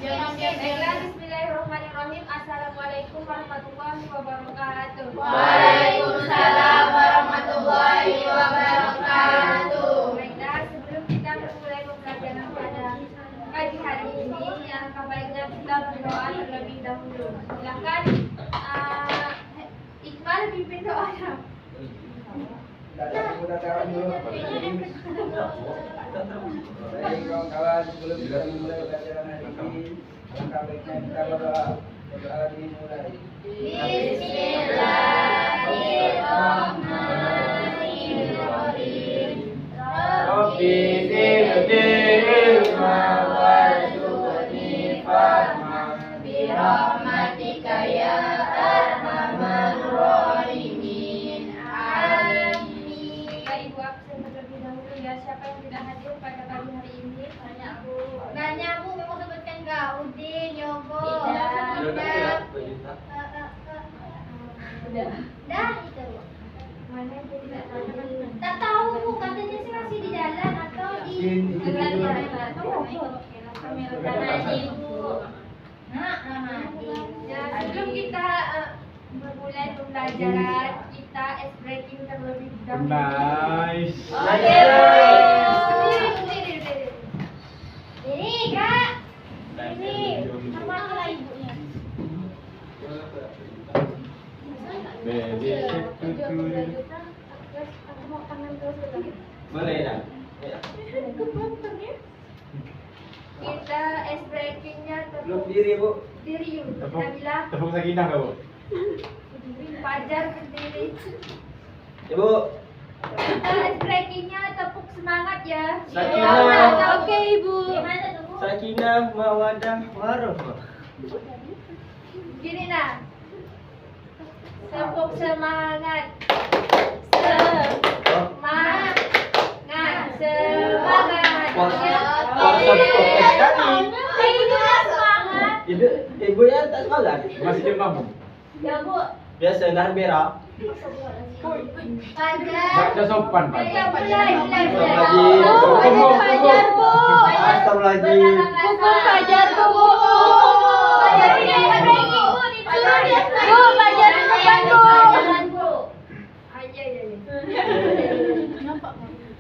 Baiklah, bismillahirrahmanirrahim. Assalamualaikum warahmatullahi wabarakatuh. Waalaikumsalam warahmatullahi wabarakatuh. Baiklah, sebelum kita memulai pembelajaran pada pagi hari ini, alangkah baiknya kita berdoa terlebih dahulu. Silakan Iqbal pimpin doanya. Baik kawan-kawan, sebelum kita memulai pelajaran hari ini, alangkah baiknya kita berdoa. Berdoa dimulai. Bismillahirrahmanirrahim. Rabbi zidni ilma warzuqni fahma Birahmatika ya arhamar rahimin. Amin. Baiklah, Ibu absen terlebih dahulu ya. Siapa yang tidak hadir pada pagi hari ini? Nanya Bu, mau sebutkan nggak? Udin, Yogo, Dah itu. Mana yang tidak hadir? Tak tahu Bu, katanya sih masih di jalan atau di Ramadi Bu. Ramadi. Ya, sebelum kita memulai pembelajaran, kita ice breaking terlebih dahulu. Nice. Oke, Diri. ini Kak. Ini hormatilah ibunya. Boleh dah. Kita ice breakingnya Peluk diri, Bu. diri yuk. Tepuk Nabila, sakinah kau. Fajar berdiri. Ibu. Kita ice breakingnya tepuk semangat ya. Sakinah. Oke Ibu. Gimana tuh Bu? Sakinah mawadah warahmah. Gini nah. Tepuk semangat. Semangat. Semangat. Ibu ya tak sekolah. Masih jam kamu? Ya Bu. Biasa dah berak. Fajar. Dah sopan pak. Ya mulai. Fajar, Bu. Astagfirullahaladzim. Pukul Fajar Bu. Fajar ini breaking Bu. Bu, Fajar di depan Bu. Aja.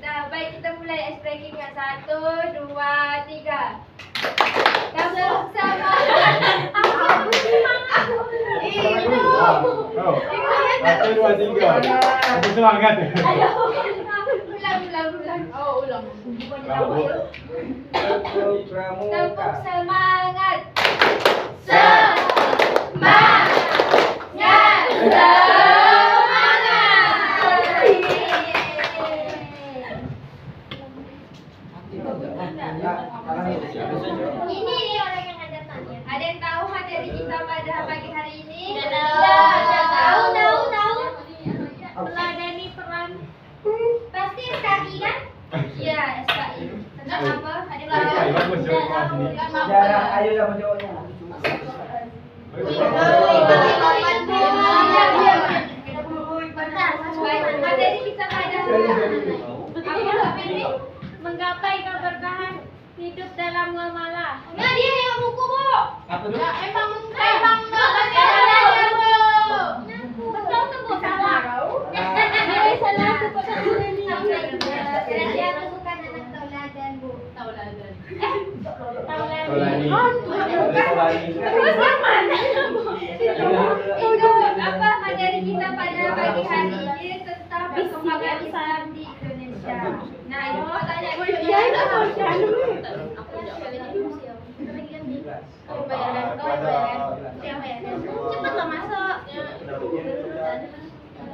Nah, baik kita mulai ice breaking ya. 1, 2, 3. Tepuk semangat. Itu. Oh. 1, 2, 3. Masih semangat. Ulang. Oh, ulang. Tepuk Tepuk pramuka. semangat. Ini dia orang yang ada tanya. Ada yang tahu materi kita pada pagi hari ini? Tahu. Meladani peran. Pasti SKI kan? Iya, SKI. Tentang apa? Ada yang Ayo, tahu? Mas, jawab kelas ini. Jarang ayo sama cowoknya. Baik, materi kita pada apa ini? Menggapai keberkahan hidup dalam muamalah. Nah, dia nengok buku, Bu. Apa tuh? Emang enggak belajar, Bu. Betul tuh, Bu. Salah. Salah seperti ini. Dia tuh bukan anak tauladan, Bu. Tauladan. Tolani. Terus mana? Itu apa materi kita pada pagi hari ini tentang perkembangan Islam di Indonesia. Nah, ini mau tanya Cepatlah masuk.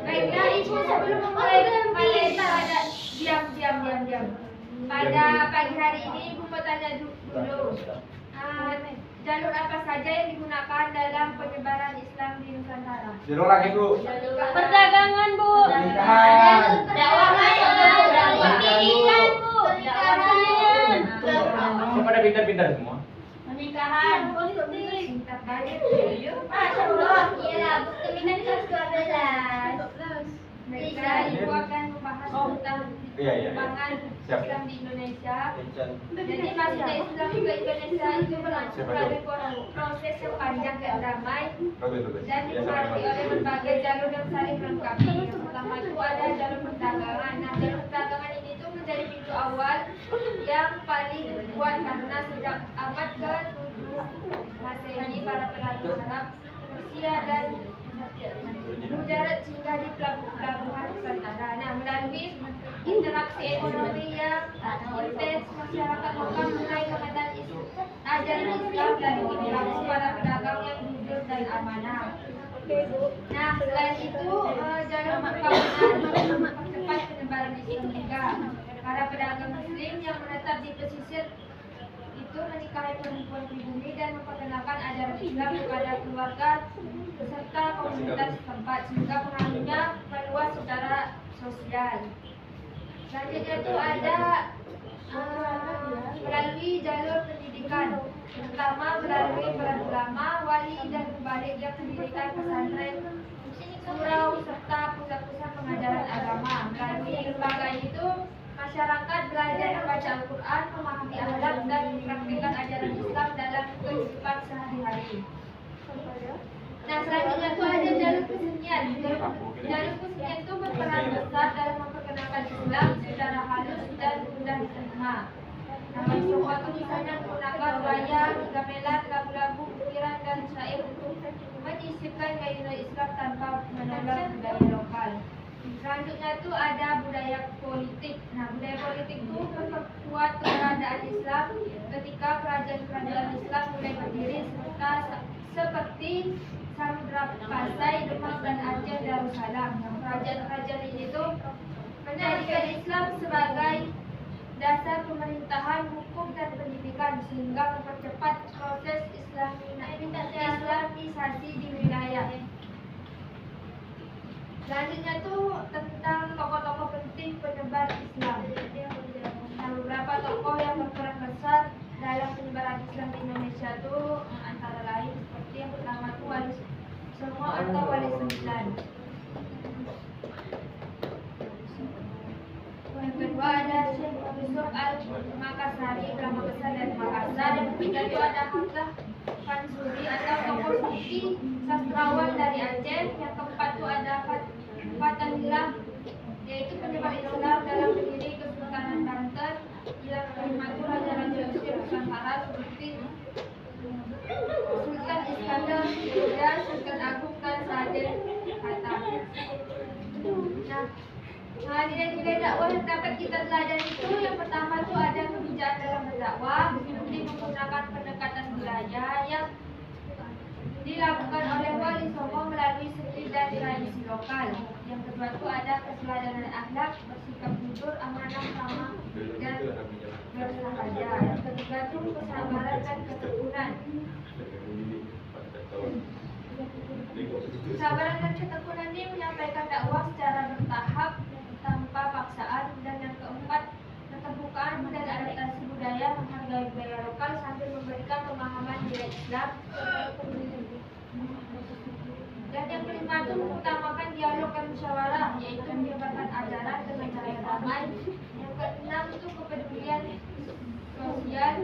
Baiklah, Ibu sebelum memulai materi pada diam. Pada pagi hari ini Ibu mau tanya dulu. Jalur apa saja yang digunakan dalam penyebaran Islam di Nusantara? Jalur lagi, Bu. Perdagangan, Bu. Pernikahan. Dakwah pendidikan, Bu. Siapa pada pintar-pintar semua? Pernikahan, politik. Singkat banget. Masya Allah. Iyalah, pendidikan kelas 12. Mereka Ibu akan membahas tentang perkembangan Islam di Indonesia. Jadi masuknya Islam ke Indonesia itu berlangsung melalui proses yang panjang dan damai dan dipengaruhi oleh berbagai jalur yang saling melengkapi. Yang pertama itu ada jalur perdagangan. Nah, jalur perdagangan ini tuh menjadi pintu awal yang paling kuat karena sejak abad ke-7 Masehi para pelaut Arab, Persia dan mudarat hingga di pelabuhan Nusantara. Nah, melalui interaksi ekonomi yang intens, masyarakat lokal mulai mengenal ajaran Islam dan interaksi para pedagang yang jujur dan amanah. Nah, selain itu, jalur perkawinan mempercepat penyebaran Islam juga. Para pedagang Muslim yang menetap di pesisir itu menikahi perempuan pribumi dan memperkenalkan ajaran Islam kepada keluarga serta komunitas setempat sehingga pengaruhnya meluas secara sosial. Selanjutnya itu ada melalui jalur pendidikan, terutama melalui para ulama, wali dan mubalik yang mendirikan pesantren, surau serta pusat-pusat pengajaran agama. Melalui lembaga itu masyarakat belajar membaca Al-Quran, memahami akhlak dan mempraktikkan ajaran Islam dalam kehidupan sehari-hari. Nah, selanjutnya itu ada jalur kesenian. Jalur kesenian itu berperan besar dalam memperkenalkan Islam secara halus dan mudah diterima. Nah, semua tulisannya menggunakan wayang, gamelan, lagu-lagu, ukiran dan syair untuk menyisipkan nilai Islam tanpa menolak budaya lokal. Selanjutnya itu ada budaya politik. Nah, budaya politik itu memperkuat keberadaan Islam ketika kerajaan-kerajaan Islam mulai berdiri seperti Samudra Pasai, Demak dan Aceh Darussalam. Nah, kerajaan-kerajaan ini tuh menjadikan Islam sebagai dasar pemerintahan, hukum dan pendidikan sehingga mempercepat proses Islamisasi di wilayah. Selanjutnya itu tentang tokoh-tokoh penting penyebar Islam. Nah, beberapa tokoh yang berperan besar dalam penyebaran Islam di Indonesia itu antara lain seperti yang pertama itu Wali Songo atau Wali Sembilan. Yang kedua ada Syekh Yusuf Al-Makassari, ulama besar dari Makassar. Yang ketiga itu ada Hamzah Fansuri atau tokoh sufi sastrawan dari Aceh. Yang keempat itu ada Fathahillah, yaitu penyebar Islam dalam pendiri Kesultanan Banten. Yang kelima itu raja-raja Mesir Nusantara seperti Sultan Iskandar Muda, Sultan Agung dan Sadir Hatta. Nah, nilai-nilai dakwah yang dapat kita pelajari itu yang pertama itu ada kebijakan dalam berdakwah, seperti menggunakan pendekatan budaya yang dilakukan oleh Wali Songo melalui seni dan tradisi lokal. Yang kedua itu ada keteladanan akhlak, bersikap jujur, amanah, ramah dan bersahaja. Yang ketiga itu kesabaran dan ketekunan. Kesabaran dan ketekunan ini menyampaikan dakwah secara bertahap tanpa paksaan. Dan yang keempat, keterbukaan dan adaptasi budaya, menghargai budaya lokal sambil memberikan pemahaman nilai Islam. Dan yang kelima itu mengutamakan dialog dan musyawarah, yaitu menyebarkan ajaran dengan cara yang damai. Yang keenam itu kepedulian sosial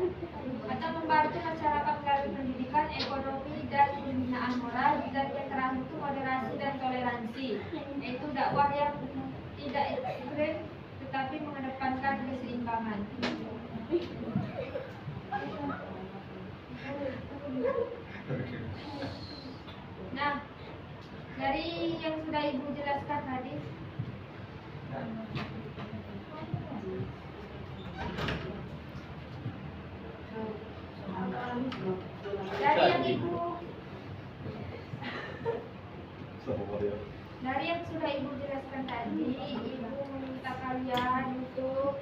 atau membantu masyarakat melalui pendidikan, ekonomi dan pembinaan moral. Dan yang terakhir itu moderasi dan toleransi, yaitu dakwah yang tidak ekstrem tetapi mengedepankan keseimbangan. Nah, dari yang sudah Ibu jelaskan tadi, dari yang sudah Ibu jelaskan tadi, Ibu meminta kalian untuk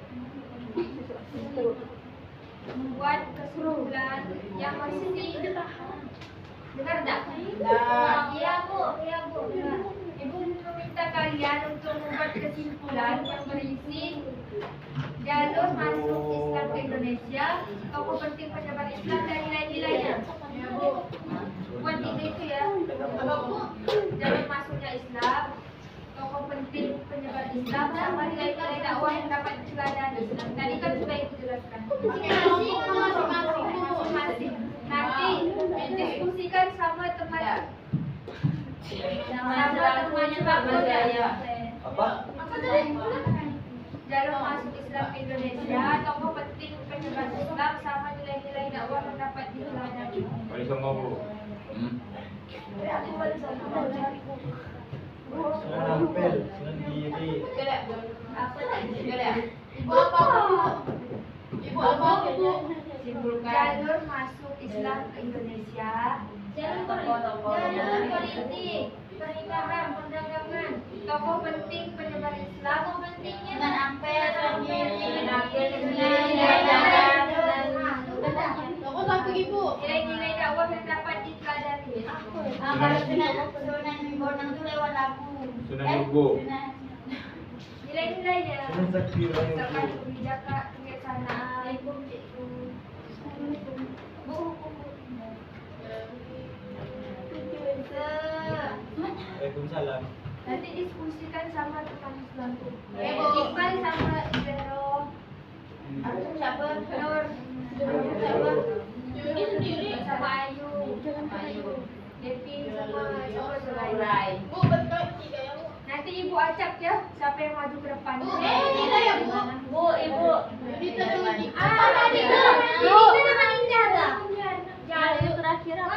membuat kesimpulan yang mesti dengar enggak? Iya Bu, iya Bu. Nah, Ibu meminta kalian untuk membuat kesimpulan yang berisi jalur masuk Islam ke Indonesia, tokoh penting penyebar Islam dan nilai-nilainya. Ya Bu, buat itu ya. Jalur masuknya Islam, tokoh penting sama nilai-nilai dakwah yang dapat diteladani. Tadi kan sudah ibu jelaskan. Masing-masing. Nanti diskusikan sama teman. Sama teman saya. Apa? Jalur masuk Islam ke Indonesia, tokoh penting penyebar Islam sama nilai-nilai dakwah yang dapat diteladani. Balik sama Bu. Sunan Ampel, Sunan Giri. Ibu apa? Jalur masuk Islam ke Indonesia, jalur politik, pernikahan, perdagangan, tokoh penting penyebar Islam, tokoh pentingnya Sunan Ampel, Sunan Giri, Toko satu ibu. nilai-nilai dakwah yang dapat diteladani. Kalau Sunan Bonang itu lewat lagu. Sunan Lugo. Nilai-nilainya Sunan Sakti Rayu. misalkan kebijakan, kebijaksanaan, Waalaikumsalam. nanti diskusikan sama teman Islam tuh. Bu. Iqbal sama Ibero, Siapa? Nur, Siapa? Juni sendiri. sama Ayu, Devi sama siapa lagi? Bu, betul tiga ya bu. Nanti ibu acak ya, siapa yang maju ke depan. Kita ya bu. Ibu. Kita dulu di. Tadi Bu. Jalur terakhir apa?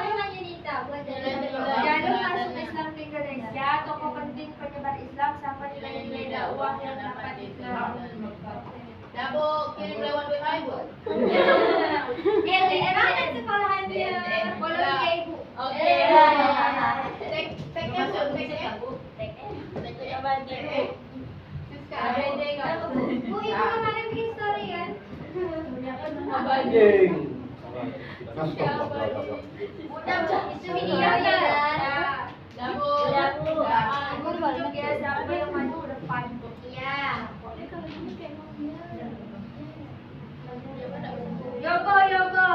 Jalur masuk Islam ke Indonesia, tokoh penting penyebar Islam sama nilai-nilai dakwah yang dapat diteladani. Ya bu, kirim lewat WA ibu. Mana sekolahannya? Boleh ya ibu. Oke. Teknya bu, teknya. Teknya bagi. Siska, ada nggak bu? Bu, ibu kemarin bikin story kan? Anjing. Udah, itu video ya. Ya bu. Ibu tunjuk ya siapa yang maju ke depan. Iya. Yogo, Yogo.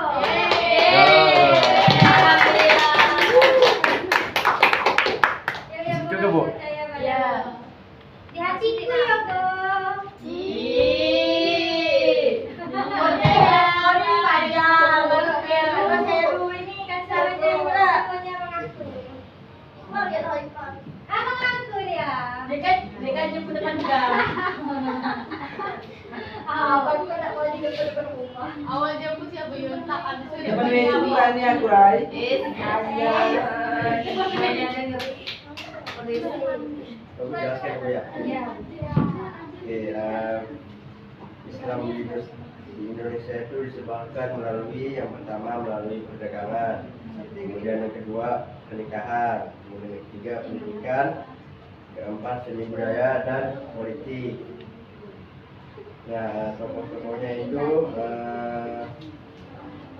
Juga, Bu. Ya. Di hatiku Yogo. Awal jemput siapa Yun? Tak ada sudah. Depan meja bukan ya, Kurai? Aku jelaskan Bu ya. Iya. Oke, Islam di Indonesia itu disebarkan melalui yang pertama melalui perdagangan, kemudian yang kedua pernikahan, kemudian yang ketiga pendidikan, keempat seni budaya dan politik. Nah, tokoh-tokohnya itu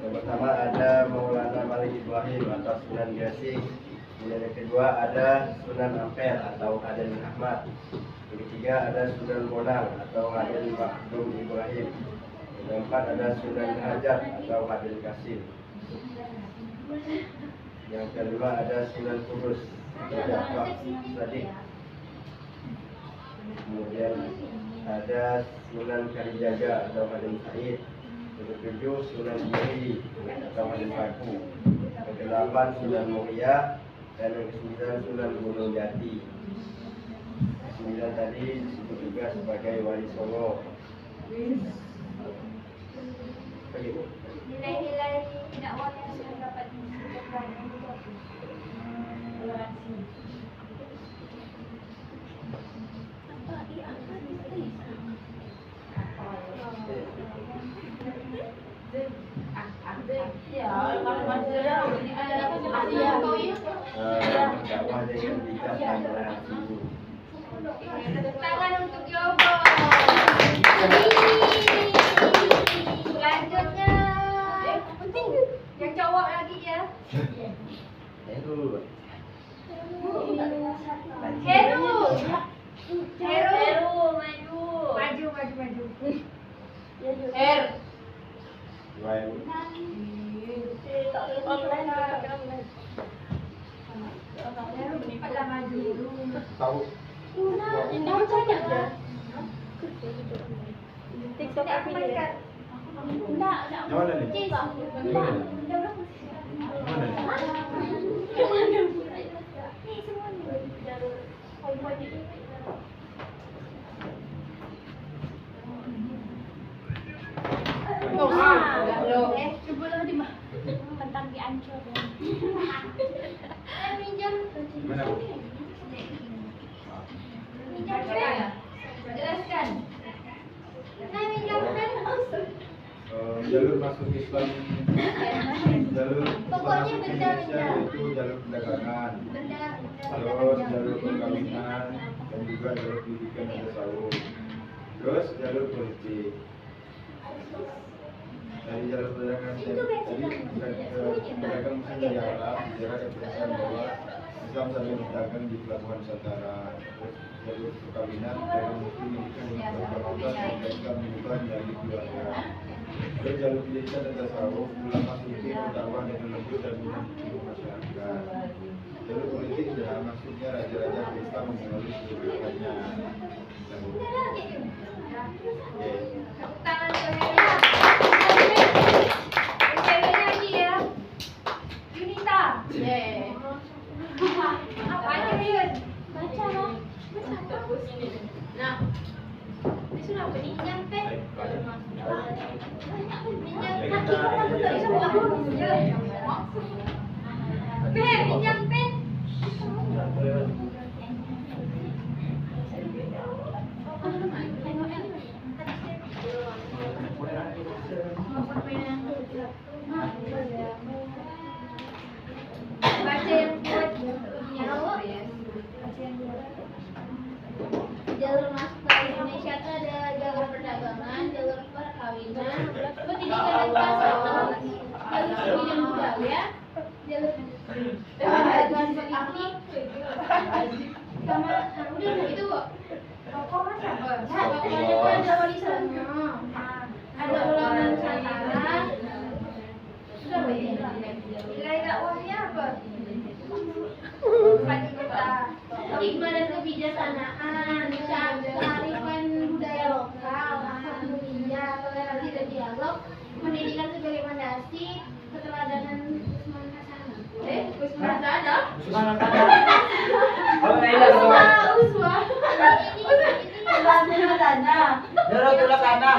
yang pertama ada Maulana Malik Ibrahim atau Sunan Gresik. Kemudian yang kedua ada Sunan Ampel atau Aden Ahmad. Yang ketiga ada Sunan Bonang atau Aden Makdum Ibrahim. Yang keempat ada Sunan Hajar atau Aden Kasim. Yang kelima ada Sunan Kudus atau Ja'far Sadiq. Kemudian ada Sunan Kalijaga atau Aden Said. Yang ketujuh Sunan Giri atau Aden Paku. Yang kedelapan Sunan Muria. Dan yang kesembilan Sunan Gunung Jati. Sembilan tadi disebut juga sebagai Wali Songo. Begitu. Nilai-nilai dakwah yang dapat diteladani. Dakwah dengan bijak dan berhasil. Tepuk tangan untuk Yogo. Selanjutnya yang cowok lagi ya. Heru. Heru. Maju. Dua. Cepatlah maju. Tahu. Ini Enggak, enggak. Yang mana nih? Enggak. Yang mana? Mana? Nih semuanya. Jalur poin-poin ini. Coba di mana? Tentang di Ancol. Minjam. Mana, Bu? Minjam pen. Jelaskan. Nah, minjam pen. Jalur masuk Islam, jalur Islam Pokoknya masuk benda-benda. Indonesia itu jalur perdagangan, Benda. terus jalur perkawinan, dan juga jalur pendidikan dan tasawuf. Terus jalur politik. Dari jalur perdagangan tadi pedagang mesti dari Arab, bicara kebiasaan bahwa Islam saling berdagang di pelabuhan Nusantara. Terus jalur perkawinan, pedagang muslim menikah dengan keluarga dan Islam menyukai dari keluarga. Terus jalur pendidikan dan tasawuf, ulama sufi berdakwah dengan lembut dan mendidik masyarakat. Jalur politik ya maksudnya raja-raja Islam melalui kebijakannya. Tangan ceweknya. Ceweknya lagi ya. Yunita. Apa aja Yun? Baca loh. Nah. Disuruh apa nih? Minjam pen. Minjam kaki kamu tuh semua. Pen, minjam pen. Baca yang buat Jalur masuk ke Indonesia itu ada jalur perdagangan, jalur perkawinan, pendidikan dan tasawuf, jalur seni dan budaya, jalur aktif, sama udah itu kok. rokok mas apa? Pokoknya itu ada warisannya, ada ulama Nusantara, sudah banyak. Nilai dakwahnya apa? Hikmah dan kebijaksanaan, kearifan budaya lokal, akhlak mulia, toleransi dan dialog, pendidikan sebagai fondasi, keteladanan Usman Hasanah. Usman Hasanah? Oh, Naila doang. Usman. Dorong dulu sana.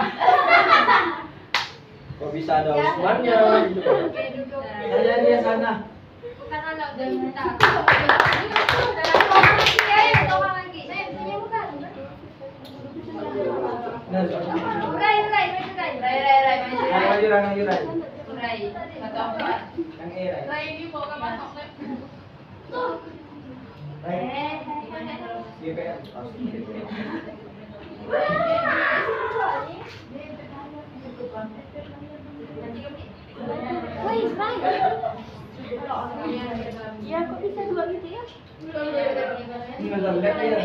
Kok bisa ada Usmannya? Oke, duduk. Saya dia sana. Bukan anak dan minta. Tolong lagi. Saya bukan. Urai. Maju, Rai. Urai. Atau apa? Yang E, Rai. Urai ini mau ke masuk. Rai. GPR. Woi, Rai. Ya, kok bisa dua gitu ya? Ini nggak lek ya.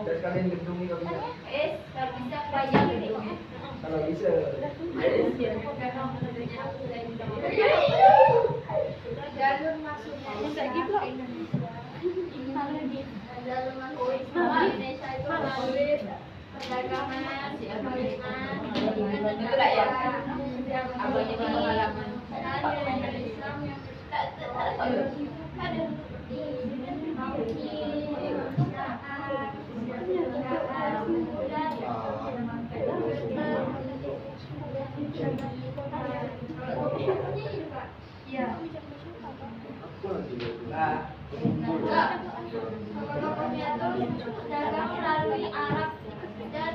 Dan kalian gendungi kalau bisa. Kalau bisa. Jalur masuknya ke Indonesia. Jalur masuk Indonesia itu melalui perdagangan, perkawinan, pendidikan dan tasawuf. Abangnya pengalaman. Islam yang ada Iya. Nah, dagang melalui Arab dan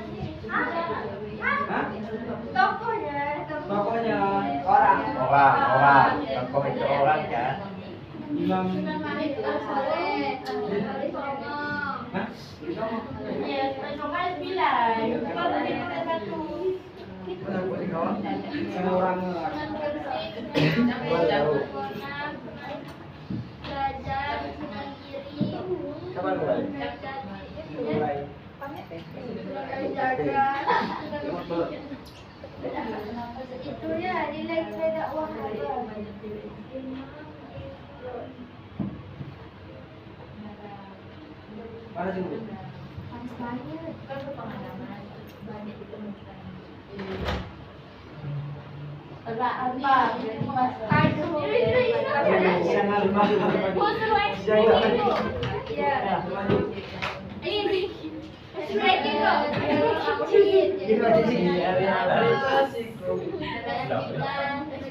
Tokohnya. pokoknya orang. Tokoh itu orang kan. Imam. Sunan Malik Al-Saleh, Ali Songo. Hah? Ya, Songo 9. Kalau di Batu. Benar buat kawan. Sama orang. Sunan Gresik, Sunan Bonang, Sunan Derajat, Sunan Giri. Kapan mulai? Derajat. Mulai. Itu ya nilai-nilai dakwah apa? Mana sih Bu? Harus banyak. Kan berpengalaman banyak ditemukan. Apa? Aduh. Iya. Ini breaking loh.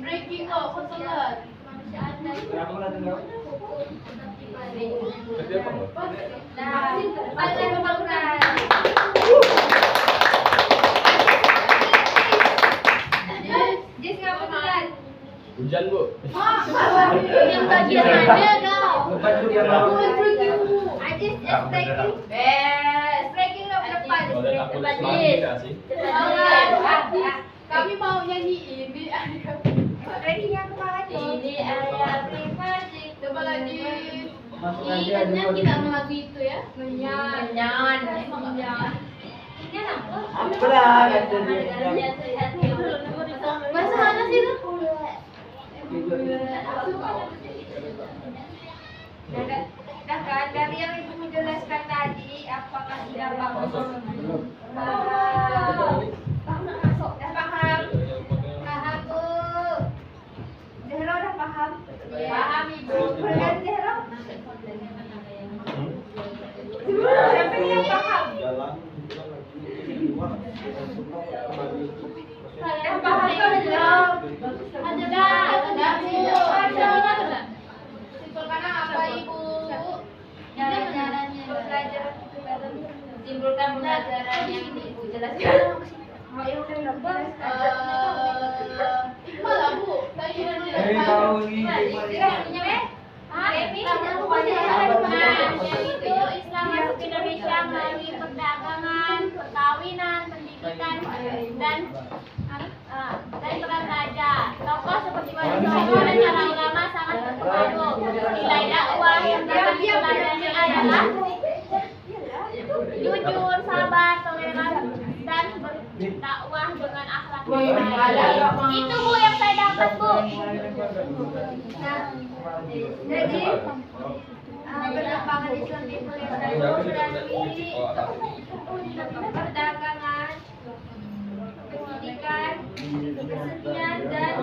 Breaking kok, konsulat. Berapa bulan tinggal? Nah, ada pembangunan. Jess nggak betulan. Hujan Bu. Yang bagian mana kau? Lepas itu dia mau. Ajis breaking. Breaking loh ke depan. Kalau aku lagi sih. Kami mau nyanyi ini. Breaking yang kemarin tuh. Ini ayam privasi. Coba lagi. Masuk aja Ingatnya dulu. kita mau lagu itu ya. Menyan. Emang enggak? Ini apa? Apa lah kata dia? Bahasa mana sih itu? Dah kan dari yang ibu menjelaskan tadi, apakah sudah paham? Dah paham? Paham Bu. Zahra dah paham? Paham, Ibu. Kalian Zahra? Siapa yang paham? Dah paham kan belum? Simpulkan apa Ibu? Pembelajaran itu dalam Simpulkan pembelajaran yang Ibu jelaskan. Iqbal lah Bu. Kau ini. Yaitu Islam masuk Indonesia melalui perdagangan, perkawinan, pendidikan, dan peran raja. Tokoh seperti Wali Songo dan para ulama sangat berpengaruh. Nilai dakwah yang dapat diteladani adalah jujur, sabar, toleran, dan berdakwah dengan akhlak yang baik. Itu Bu yang saya dapat Bu. Jadi penerbangan Islam itu melalui perdagangan, pendidikan, kesenian dan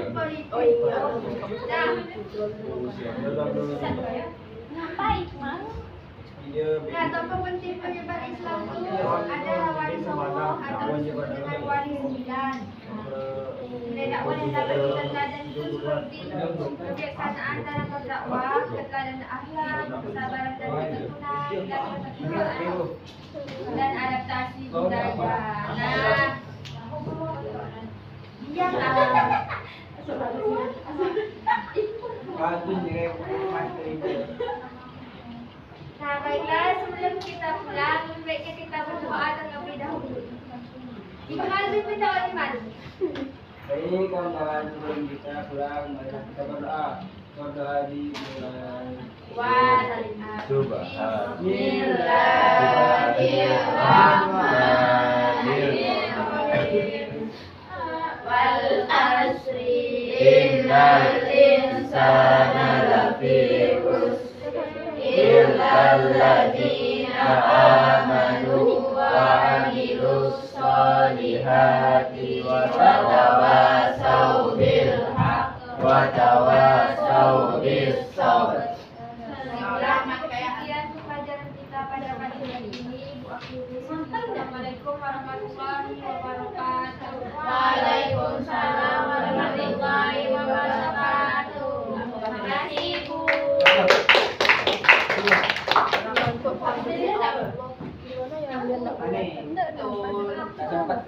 politik. Ngapain, Mas? Nah, tokoh penting penyebar Islam itu ada Wali Songo atau disebut dengan Wali Sembilan. Nilai dakwah yang dapat diteladani itu seperti kebijaksanaan dalam berdakwah, keteladanan akhlak, kesabaran dan keturunan, dan adaptasi budaya. Nah, diamlah. Bantu direk materi. Nah, baiklah, sebelum kita pulang, lebih baiknya kita berdoa terlebih dahulu. Iman, minta Iman. Baik kawan-kawan, sebelum kita pulang, mari kita berdoa. Berdoa di bulan. Bismillahirrahmanirrahim. Wal asri innal insana lafi khusr illa alladzina amanu wa 'amilus solihati wa tawasaw bil haqq wa tawasaw bis sabr. Sekian pelajaran kita pada pagi hari ini. Bu akhiri. Assalamualaikum warahmatullahi wabarakatuh. Waalaikumsalam warahmatullahi wabarakatuh. Terima kasih Bu. Aneh. Cepat.